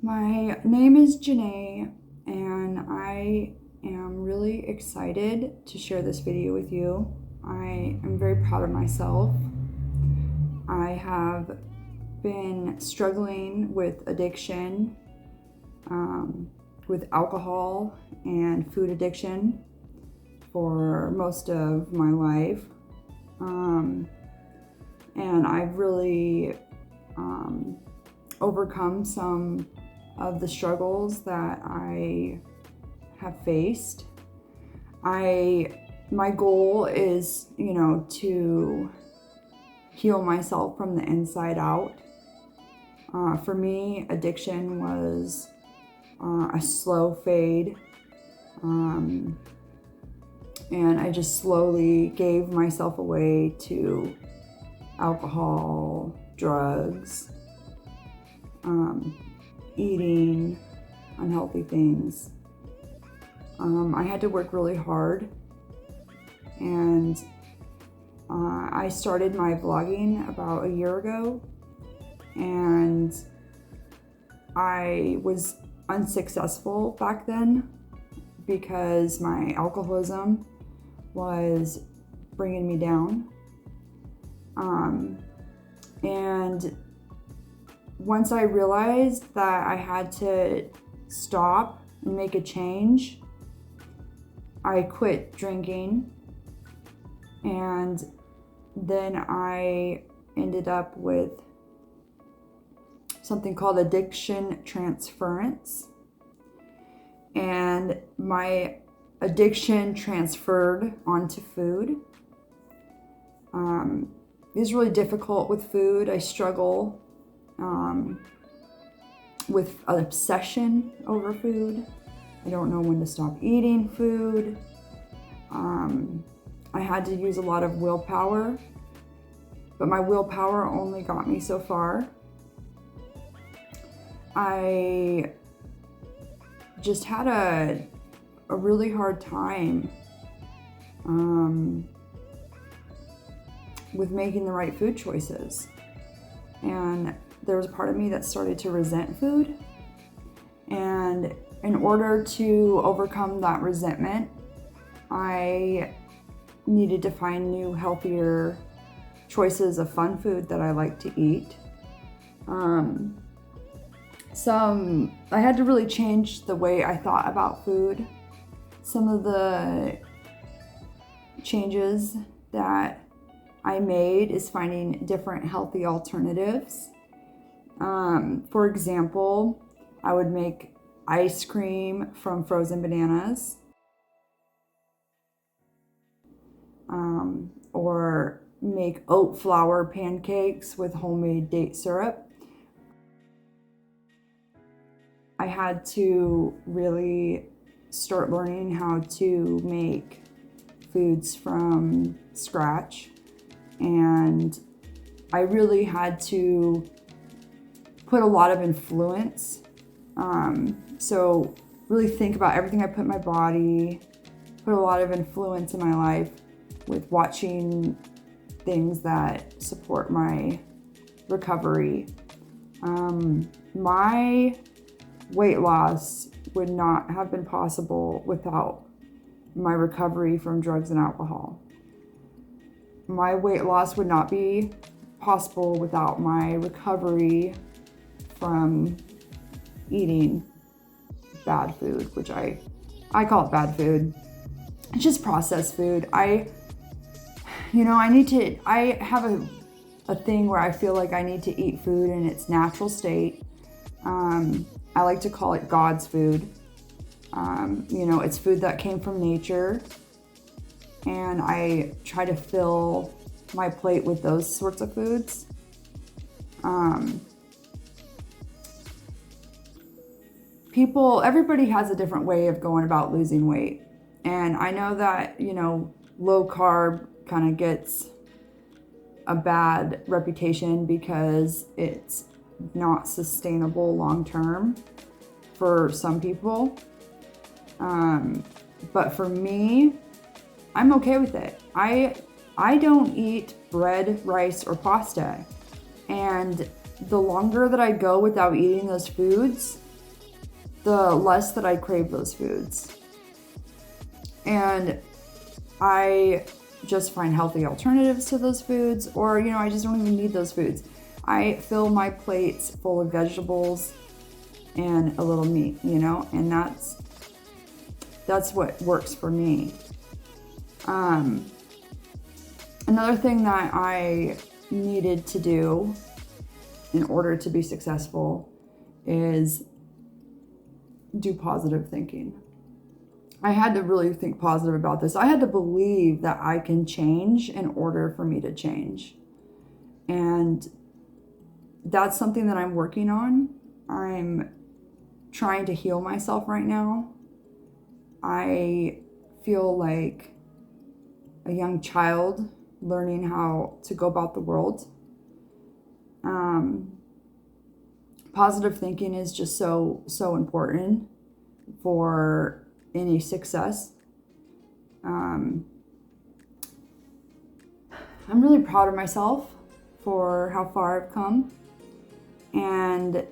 My name is Janae, and I am really excited to share this video with you. I am very proud of myself. I have been struggling with addiction, with alcohol and food addiction for most of my life. And I've really overcome some of the struggles that I have faced. My goal is, to heal myself from the inside out. For me, addiction was a slow fade. And I just slowly gave myself away to alcohol, drugs, eating unhealthy things. I had to work really hard, and I started my vlogging about a year ago, and I was unsuccessful back then because my alcoholism was bringing me down. And once I realized that I had to stop and make a change, I quit drinking, and then I ended up with something called addiction transference, and my addiction transferred onto food. It's really difficult with food. I struggle with an obsession over food. I don't know when to stop eating food. I had to use a lot of willpower, but my willpower only got me so far. I just had a really hard time with making the right food choices. And there was a part of me that started to resent food. And in order to overcome that resentment, I needed to find new, healthier choices of fun food that I like to eat. I had to really change the way I thought about food. Some of the changes that I made is finding different healthy alternatives. For example, I would make ice cream from frozen bananas, or make oat flour pancakes with homemade date syrup. I had to really start learning how to make foods from scratch, and I really had to put a lot of influence. So really think about everything I put in my body, put a lot of influence in my life with watching things that support my recovery. My weight loss would not have been possible without my recovery from drugs and alcohol. My weight loss would not be possible without my recovery from eating bad food, which I call it bad food. It's just processed food. I have a thing where I feel like I need to eat food in its natural state. I like to call it God's food. It's food that came from nature, and I try to fill my plate with those sorts of foods. Everybody has a different way of going about losing weight. And I know that, low carb kind of gets a bad reputation because it's not sustainable long term for some people. But for me, I'm okay with it. I don't eat bread, rice, or pasta. And the longer that I go without eating those foods, the less that I crave those foods. And I just find healthy alternatives to those foods, or, you know, I just don't even need those foods. I fill my plates full of vegetables and a little meat, you know, and that's what works for me. Another thing that I needed to do in order to be successful is do positive thinking. I had to really think positive about this. I had to believe that I can change in order for me to change. And that's something that I'm working on. I'm trying to heal myself right now. I feel like a young child learning how to go about the world. Positive thinking is just so important for any success. I'm really proud of myself for how far I've come, and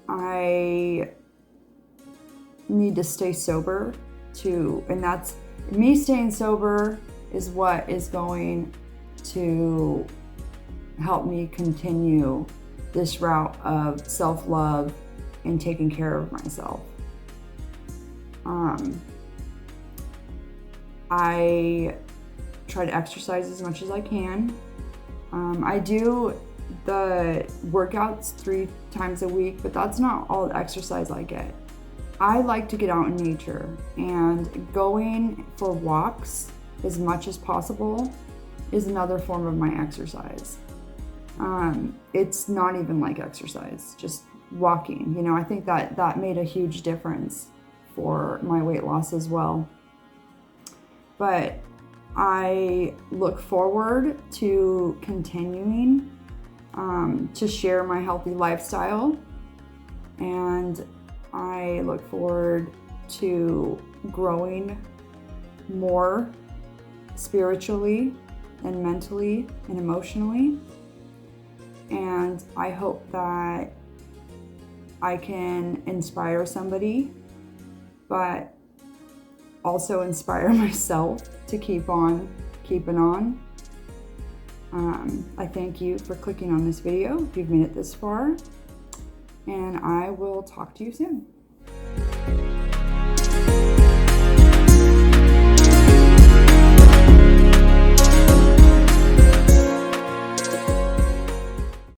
I need to stay sober too, and that's me. Staying sober is what is going to help me continue this route of self-love and taking care of myself. I try to exercise as much as I can. I do the workouts 3 times a week, but that's not all the exercise I get. I like to get out in nature, and going for walks as much as possible is another form of my exercise. It's not even like exercise, just walking. You know, I think that made a huge difference for my weight loss as well. But I look forward to continuing to share my healthy lifestyle, and I look forward to growing more spiritually and mentally and emotionally. And I hope that I can inspire somebody, but also inspire myself to keep on keeping on. I thank you for clicking on this video if you've made it this far, and I will talk to you soon.